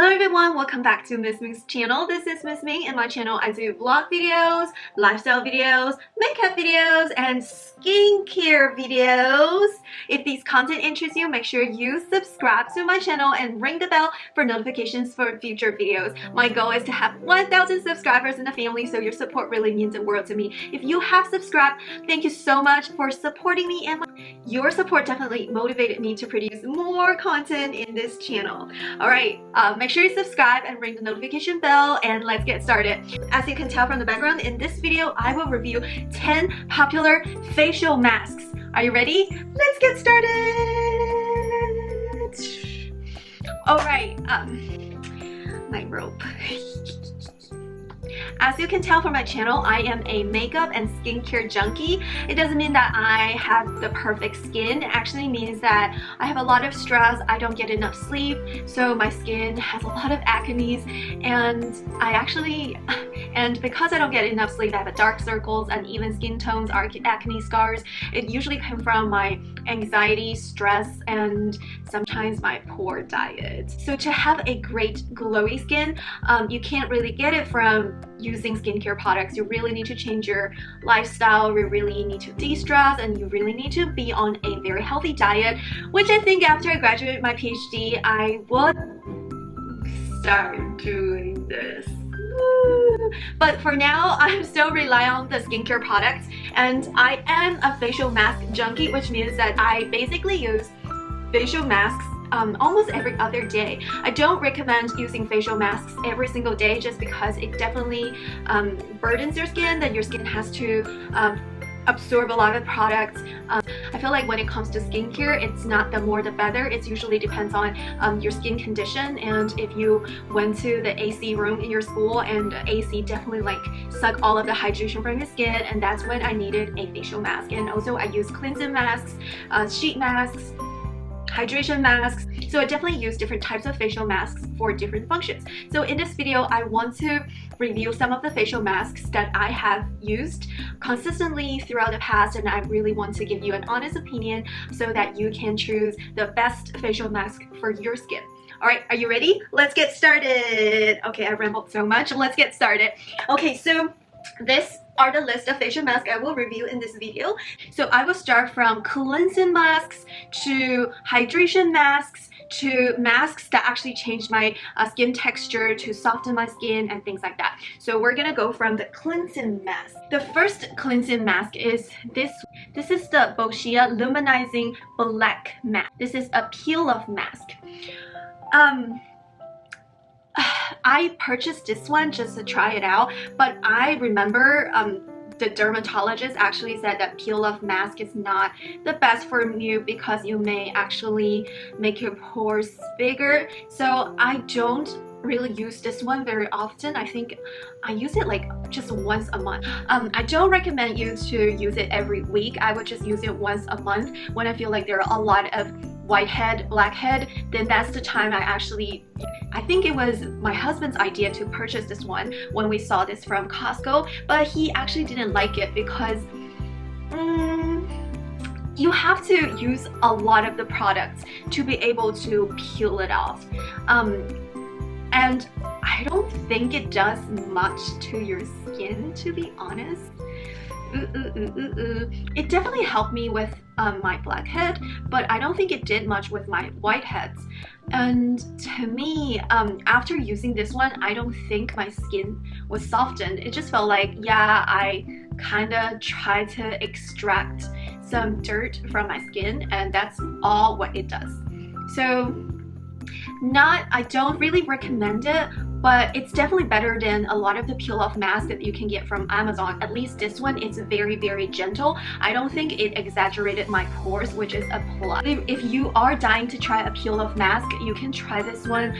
Hello everyone, welcome back to Miss Ming's channel. This is Miss Ming. In my channel I do vlog videos, lifestyle videos, makeup videos, and skincare videos. If these content interests you, make sure you subscribe to my channel and ring the bell for notifications for future videos. My goal is to have 1,000 subscribers in the family, so your support really means the world to me. If you have subscribed, thank you so much for supporting me, and your support definitely motivated me to produce more content in this channel. Alright, make sure you subscribe and ring the notification bell, and let's get started. As you can tell from the background, in this video I will review 10 popular facial masks. Are you ready? Let's get started! Alright, my rope. As you can tell from my channel, I am a makeup and skincare junkie. It doesn't mean that I have the perfect skin. It actually means that I have a lot of stress, I don't get enough sleep, so my skin has a lot of acne, and because I don't get enough sleep, I have dark circles, uneven skin tones, acne scars. It usually comes from my anxiety, stress, and sometimes my poor diet. So to have a great glowy skin, you can't really get it from using skincare products. You really need to change your lifestyle, you really need to de-stress, and you really need to be on a very healthy diet, which I think after I graduate my PhD, I would start doing this. But for now, I'm still relying on the skincare products, and I am a facial mask junkie, which means that I basically use facial masks almost every other day. I don't recommend using facial masks every single day just because it definitely burdens your skin, that your skin has to absorb a lot of products. I feel like when it comes to skincare, it's not the more the better. It usually depends on your skin condition, and if you went to the AC room in your school and the AC definitely like suck all of the hydration from your skin, and that's when I needed a facial mask. And also I use cleansing masks, sheet masks, hydration masks. So I definitely use different types of facial masks for different functions. So in this video, I want to review some of the facial masks that I have used consistently throughout the past, and I really want to give you an honest opinion so that you can choose the best facial mask for your skin. Alright, are you ready? Let's get started! Okay, I rambled so much. Let's get started. Okay, so this are the list of facial masks I will review in this video. So I will start from cleansing masks to hydration masks to masks that actually change my skin texture to soften my skin and things like that. So we're gonna go from the cleansing mask. The first cleansing mask is this. This is the Boscia Luminizing Black Mask. This is a peel-off mask. I purchased this one just to try it out, but I remember the dermatologist actually said that peel-off mask is not the best for you because you may actually make your pores bigger. So I don't really use this one very often. I think I use it like just once a month. I don't recommend you to use it every week. I would just use it once a month when I feel like there are a lot of whitehead, blackhead. Then that's the time I think it was my husband's idea to purchase this one when we saw this from Costco, but he actually didn't like it because you have to use a lot of the products to be able to peel it off. And I don't think it does much to your skin, to be honest. It definitely helped me with my blackhead, but I don't think it did much with my whiteheads. And to me, after using this one, I don't think my skin was softened. It just felt like, yeah, I kind of tried to extract some dirt from my skin, and that's all what it does. So I don't really recommend it, but it's definitely better than a lot of the peel-off masks that you can get from Amazon. At least this one is very, very gentle. I don't think it exaggerated my pores, which is a plus. If you are dying to try a peel-off mask, you can try this one.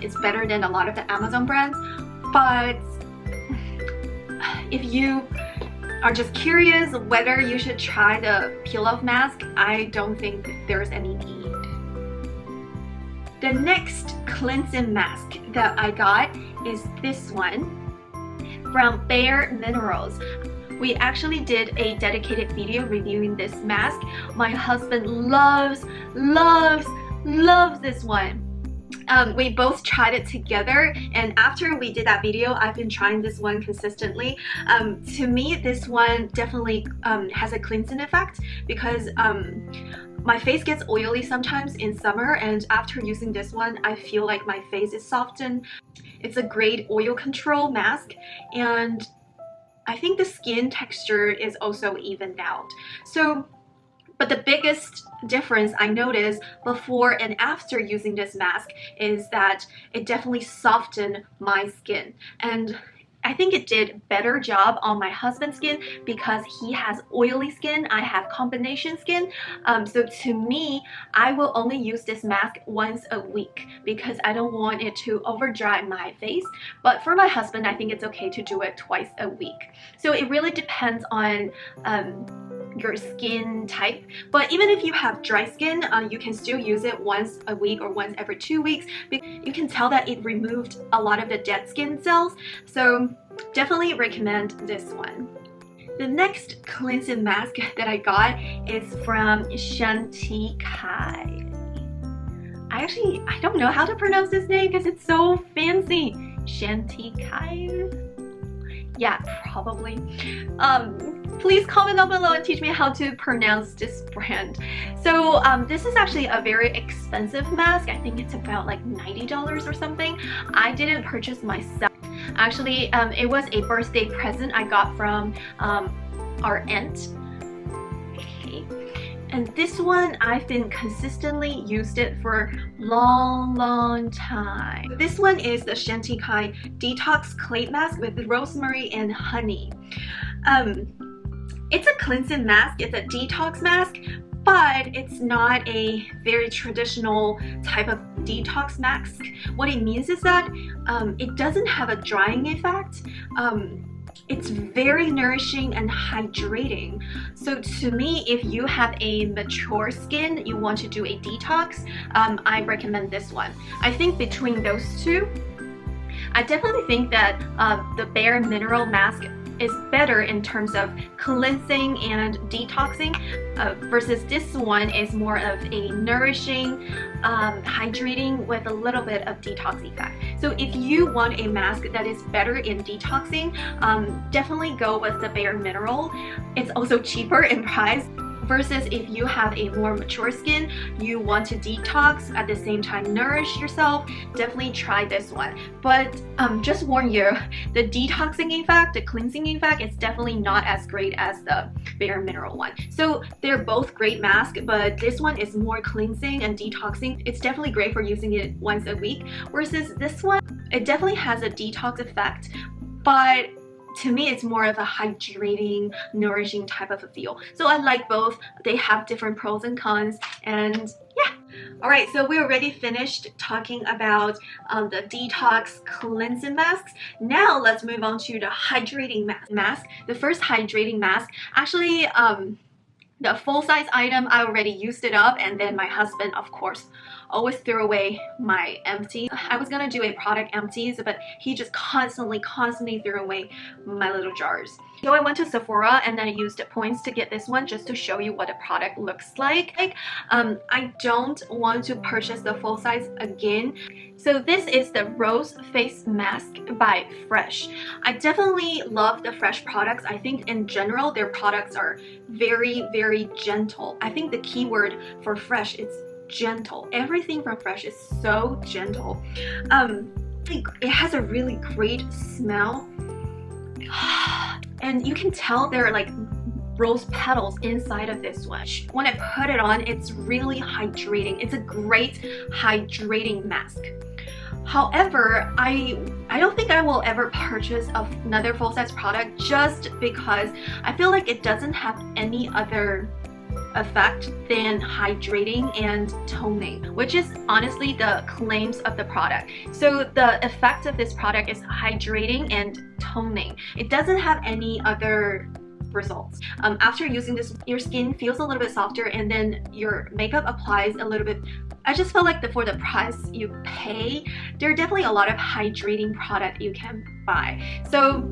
It's better than a lot of the Amazon brands. But if you are just curious whether you should try the peel-off mask, I don't think there's any need. The next cleansing mask that I got is this one from Bare Minerals. We actually did a dedicated video reviewing this mask. My husband loves this one. we both tried it together, and after we did that video, I've been trying this one consistently. To me, this one definitely has a cleansing effect because my face gets oily sometimes in summer, and after using this one, I feel like my face is softened. It's a great oil control mask, and I think the skin texture is also evened out. But the biggest difference I noticed before and after using this mask is that it definitely softened my skin. And I think it did a better job on my husband's skin because he has oily skin, I have combination skin. So to me, I will only use this mask once a week because I don't want it to over dry my face. But for my husband, I think it's okay to do it twice a week. So it really depends on your skin type, but even if you have dry skin, you can still use it once a week or once every 2 weeks. You can tell that it removed a lot of the dead skin cells, so definitely recommend this one. The next cleansing mask that I got is from Chantecaille. I don't know how to pronounce this name because it's so fancy. Chantecaille? Yeah, probably. Please comment down below and teach me how to pronounce this brand. So this is actually a very expensive mask. I think it's about like $90 or something. I didn't purchase myself. Actually, it was a birthday present I got from our aunt. Okay. And this one, I've been consistently used it for long time. This one is the Chantecaille Detox Clay Mask with rosemary and honey. It's a cleansing mask, it's a detox mask, but it's not a very traditional type of detox mask. What it means is that it doesn't have a drying effect. It's very nourishing and hydrating. So to me, if you have a mature skin, you want to do a detox, I recommend this one. I think between those two, I definitely think that the Bare Mineral mask is better in terms of cleansing and detoxing versus this one is more of a nourishing, hydrating with a little bit of detox effect. So if you want a mask that is better in detoxing, definitely go with the Bare Mineral. It's also cheaper in price. Versus if you have a more mature skin, you want to detox at the same time nourish yourself, definitely try this one. But just warn you, the detoxing effect, the cleansing effect is definitely not as great as the Bare Mineral one. So they're both great masks, but this one is more cleansing and detoxing. It's definitely great for using it once a week, versus this one, it definitely has a detox effect, but to me, it's more of a hydrating, nourishing type of a feel. So I like both. They have different pros and cons, and yeah. Alright, so we're already finished talking about the detox cleansing masks. Now let's move on to the hydrating mask. The first hydrating mask, actually, the full-size item, I already used it up, and then my husband, of course, always threw away my empty. I was gonna do a product empties, but he just constantly threw away my little jars. So I went to Sephora and then I used points to get this one just to show you what the product looks like. I don't want to purchase the full size again. So this is the Rose Face Mask by Fresh. I definitely love the Fresh products. I think in general their products are very gentle. I think the keyword for Fresh is gentle. Everything from Fresh is so gentle. It has a really great smell. And you can tell there are like rose petals inside of this one. When I put it on, it's really hydrating. It's a great hydrating mask. However, I don't think I will ever purchase another full-size product just because I feel like it doesn't have any other effect than hydrating and toning, which is honestly the claims of the product. So the effect of this product is hydrating and toning. It doesn't have any other results. After using this, your skin feels a little bit softer, and then your makeup applies a little bit. I just feel like for the price you pay, there are definitely a lot of hydrating product you can buy. So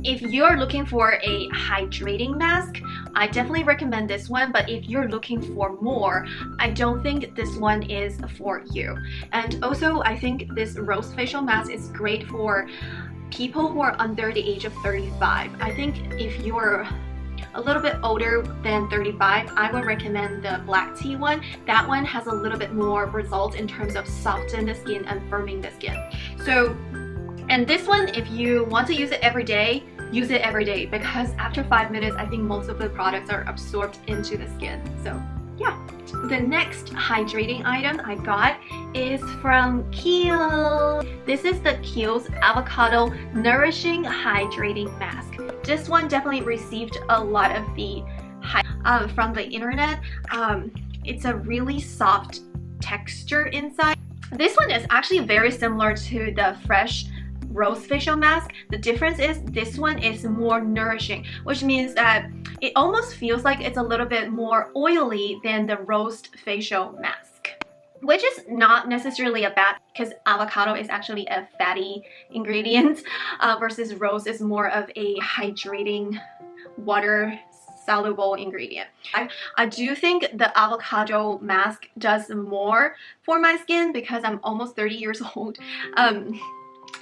if you're looking for a hydrating mask, I definitely recommend this one, but if you're looking for more, I don't think this one is for you. And also, I think this rose facial mask is great for people who are under the age of 35. I think if you're a little bit older than 35, I would recommend the black tea one. That one has a little bit more results in terms of softening the skin and firming the skin. So, and this one, if you want to use it every day, use it every day, because after 5 minutes, I think most of the products are absorbed into the skin. So yeah. The next hydrating item I got is from KIEHL'S. This is the KIEHL'S Avocado Nourishing Hydrating Mask. This one definitely received a lot of the hype from the internet. It's a really soft texture inside. This one is actually very similar to the fresh rose facial mask. The difference is this one is more nourishing, which means that it almost feels like it's a little bit more oily than the rose facial mask, which is not necessarily a bad, because avocado is actually a fatty ingredient versus rose is more of a hydrating water soluble ingredient. I do think the avocado mask does more for my skin because I'm almost 30 years old.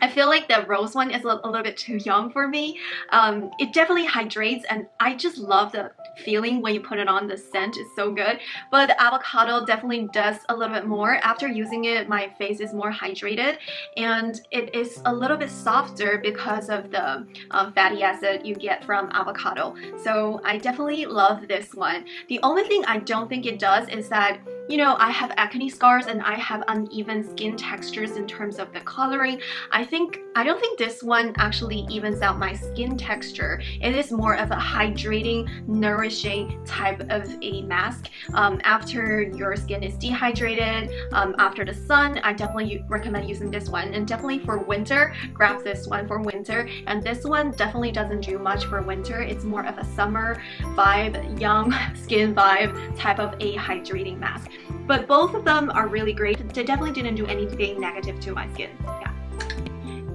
I feel like the rose one is a little bit too young for me. It definitely hydrates, and I just love the feeling when you put it on. The scent is so good, but the avocado definitely does a little bit more. After using it, my face is more hydrated, and it is a little bit softer because of the fatty acid you get from avocado. So I definitely love this one. The only thing I don't think it does is that, you know, I have acne scars and I have uneven skin textures in terms of the coloring. I don't think this one actually evens out my skin texture. It is more of a hydrating, nourishing type of a mask. After your skin is dehydrated, after the sun, I definitely recommend using this one. And definitely for winter, grab this one for winter. And this one definitely doesn't do much for winter. It's more of a summer vibe, young skin vibe type of a hydrating mask. But both of them are really great. They definitely didn't do anything negative to my skin. Yeah.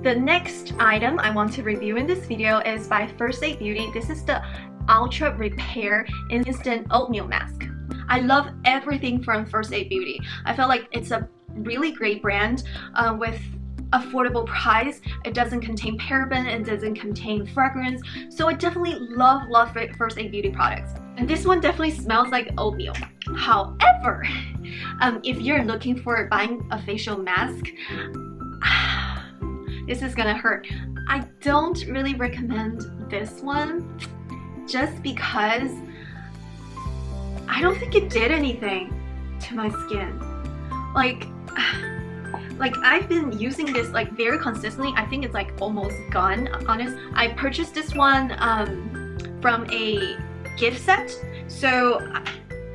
The next item I want to review in this video is by First Aid Beauty. This is the Ultra Repair Instant Oatmeal Mask. I love everything from First Aid Beauty. I feel like it's a really great brand with affordable price. It doesn't contain paraben, it doesn't contain fragrance, so I definitely love First Aid Beauty products. And this one definitely smells like oatmeal. However, if you're looking for buying a facial mask, this is gonna hurt. I don't really recommend this one just because I don't think it did anything to my skin. Like I've been using this like very consistently. I think it's like almost gone, honest. I purchased this one from a gift set. So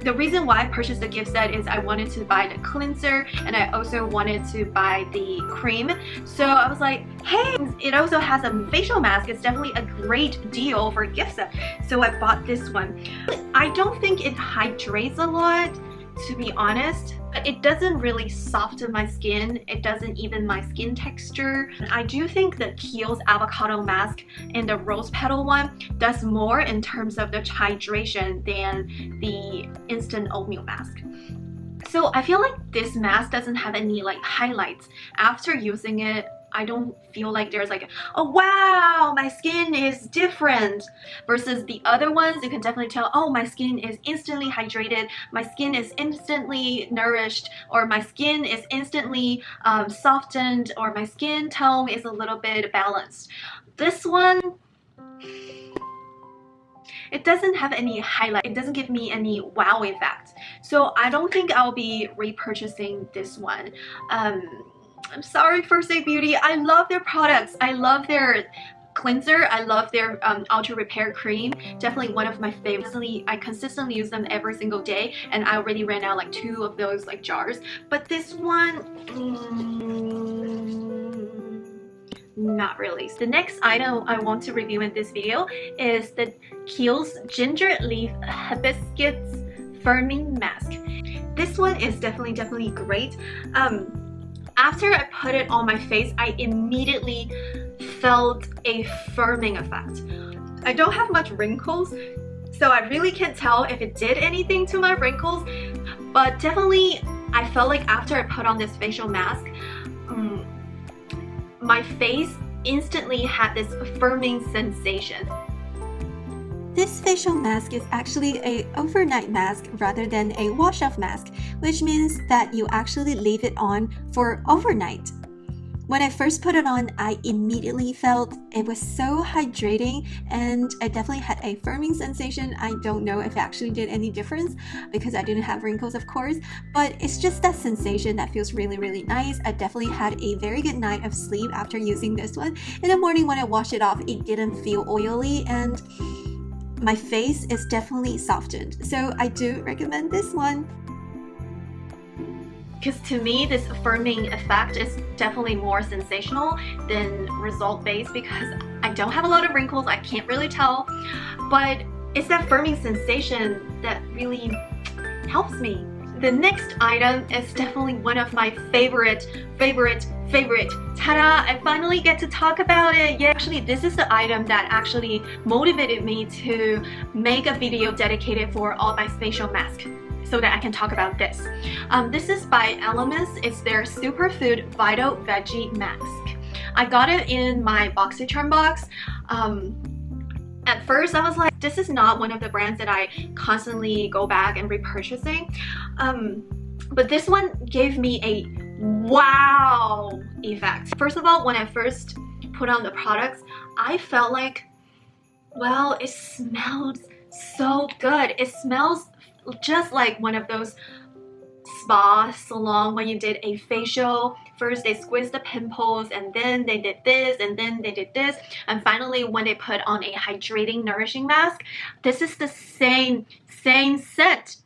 the reason why I purchased the gift set is I wanted to buy the cleanser and I also wanted to buy the cream. So I was like, hey, it also has a facial mask. It's definitely a great deal for a gift set. So I bought this one. I don't think it hydrates a lot, to be honest. It doesn't really soften my skin. It doesn't even my skin texture. I do think the KIEHL'S avocado mask and the rose petal one does more in terms of the hydration than the instant oatmeal mask. So I feel like this mask doesn't have any like highlights. After using it, I don't feel like there's like, oh wow, my skin is different. Versus the other ones, you can definitely tell, oh, my skin is instantly hydrated, my skin is instantly nourished, or my skin is instantly softened, or my skin tone is a little bit balanced. This one, it doesn't have any highlight. It doesn't give me any wow effect. So I don't think I'll be repurchasing this one. I'm sorry, First Aid Beauty. I love their products. I love their cleanser. I love their Ultra Repair Cream. Definitely one of my favorites. I consistently use them every single day, and I already ran out like 2 of those like jars. But this one, not really. The next item I want to review in this video is the KIEHL'S Ginger Leaf Hibiscus Firming Mask. This one is definitely great. After I put it on my face, I immediately felt a firming effect. I don't have much wrinkles, so I really can't tell if it did anything to my wrinkles, but definitely I felt like after I put on this facial mask, my face instantly had this firming sensation. This facial mask is actually an overnight mask rather than a wash-off mask, which means that you actually leave it on for overnight. When I first put it on, I immediately felt it was so hydrating, and I definitely had a firming sensation. I don't know if it actually did any difference because I didn't have wrinkles, of course, but it's just that sensation that feels really, really nice. I definitely had a very good night of sleep after using this one. In the morning when I washed it off, it didn't feel oily, and my face is definitely softened. So I do recommend this one. Because to me, this firming effect is definitely more sensational than result-based because I don't have a lot of wrinkles, I can't really tell, but it's that firming sensation that really helps me. The next item is definitely one of my favorite. Ta-da! I finally get to talk about it. Yeah, actually, this is the item that actually motivated me to make a video dedicated for all my facial masks, so that I can talk about this. This is by ELEMIS. It's their Superfood Vital Veggie Mask. I got it in my BoxyCharm box. At first I was like, this is not one of the brands that I constantly go back and repurchasing. But this one gave me a wow effect. First of all, when I first put on the products, I felt like, well, it smells so good. It smells just like one of those spa salon when you did a facial. First they squeezed the pimples, and then they did this, and then they did this, and finally when they put on a hydrating nourishing mask, this is the same scent.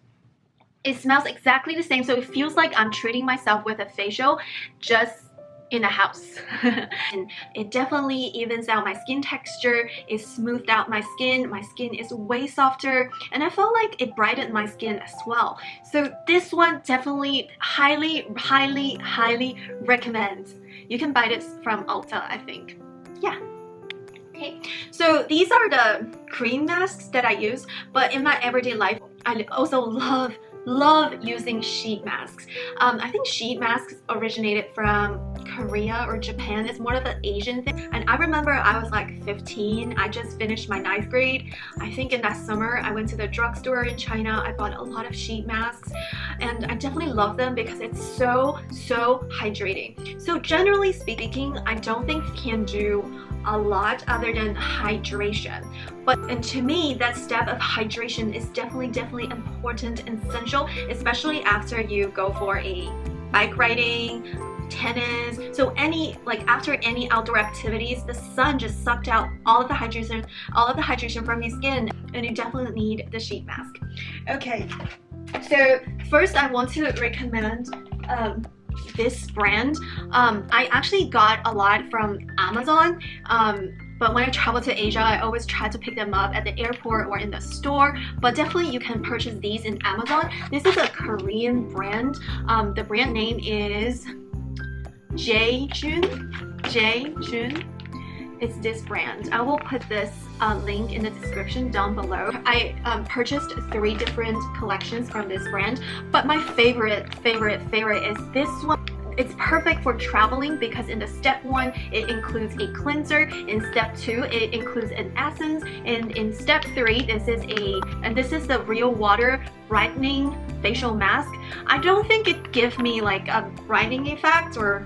It smells exactly the same, so it feels like I'm treating myself with a facial just in the house. And it definitely evens out my skin texture. It smoothed out my skin. My skin is way softer, and I felt like it brightened my skin as well. So this one definitely highly recommend. You can buy this from Ulta, I think. Yeah. Okay, so these are the cream masks that I use, but in my everyday life I also love using sheet masks. I think sheet masks originated from Korea or Japan. It's more of an Asian thing. And I remember I was like 15. I just finished my 9th grade. I think in that summer I went to the drugstore in China. I bought a lot of sheet masks, and I definitely love them because it's so hydrating. So generally speaking, I don't think you can do a lot other than hydration, and to me that step of hydration is definitely important and essential, especially after you go for a bike riding, tennis. So after any outdoor activities, the sun just sucked out all of the hydration from your skin, and you definitely need the sheet mask. Okay, so first I want to recommend this brand. I actually got a lot from Amazon, but when I travel to Asia, I always try to pick them up at the airport or in the store, but definitely you can purchase these in Amazon. This is a Korean brand. The brand name is Jayjun. It's this brand. I will put this link in the description down below. I purchased 3 different collections from this brand, but my favorite is this one. It's perfect for traveling because in the step 1 it includes a cleanser, in step 2 it includes an essence, and in step 3 this is the real water brightening facial mask. I don't think it gives me like a brightening effect, or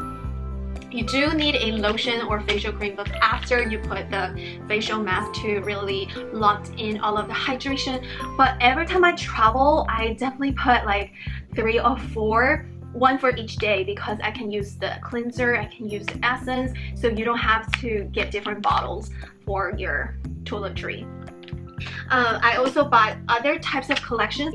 you do need a lotion or facial cream but after you put the facial mask to really lock in all of the hydration. But every time I travel, I definitely put like 3 or 4, one for each day, because I can use the cleanser, I can use the essence, so you don't have to get different bottles for your toiletry. I also bought other types of collections,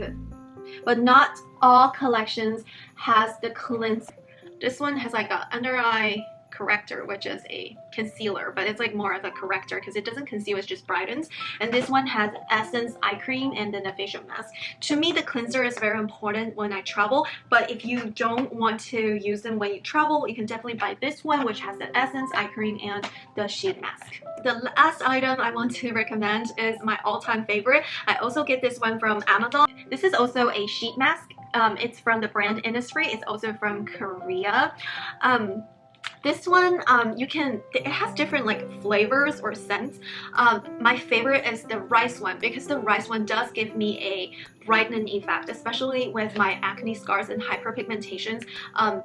but not all collections has the cleanser. This one has like a under eye corrector, which is a concealer, but it's like more of a corrector because it doesn't conceal, it just brightens. And this one has essence, eye cream, and then a facial mask. To me, the cleanser is very important when I travel, but if you don't want to use them when you travel, you can definitely buy this one, which has the essence, eye cream, and the sheet mask. The last item I want to recommend is my all-time favorite. I also get this one from Amazon. This is also a sheet mask. It's from the brand Industry. It's also from Korea. This one, it has different like flavors or scents. My favorite is the rice one because the rice one does give me a brightening effect, especially with my acne scars and hyperpigmentations.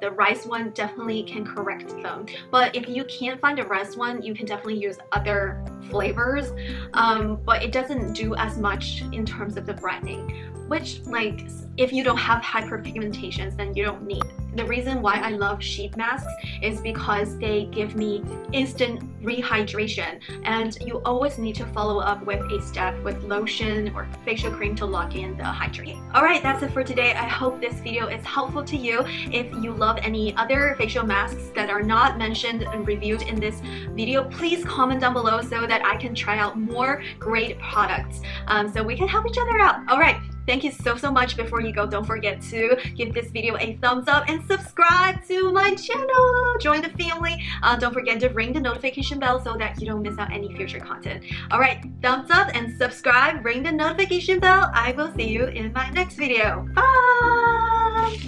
The rice one definitely can correct them. But if you can't find a rice one, you can definitely use other flavors. But it doesn't do as much in terms of the brightening, which like if you don't have hyperpigmentations, then you don't need. The reason why I love sheet masks is because they give me instant rehydration, and you always need to follow up with a step with lotion or facial cream to lock in the hydrating. Alright, that's it for today. I hope this video is helpful to you. If you love any other facial masks that are not mentioned and reviewed in this video, please comment down below so that I can try out more great products so we can help each other out. Alright, thank you so much. Before you go, don't forget to give this video a thumbs up and subscribe to my channel. Join the family. Don't forget to ring the notification bell so that you don't miss out any future content. Alright, thumbs up and subscribe, ring the notification bell. I will see you in my next video. Bye!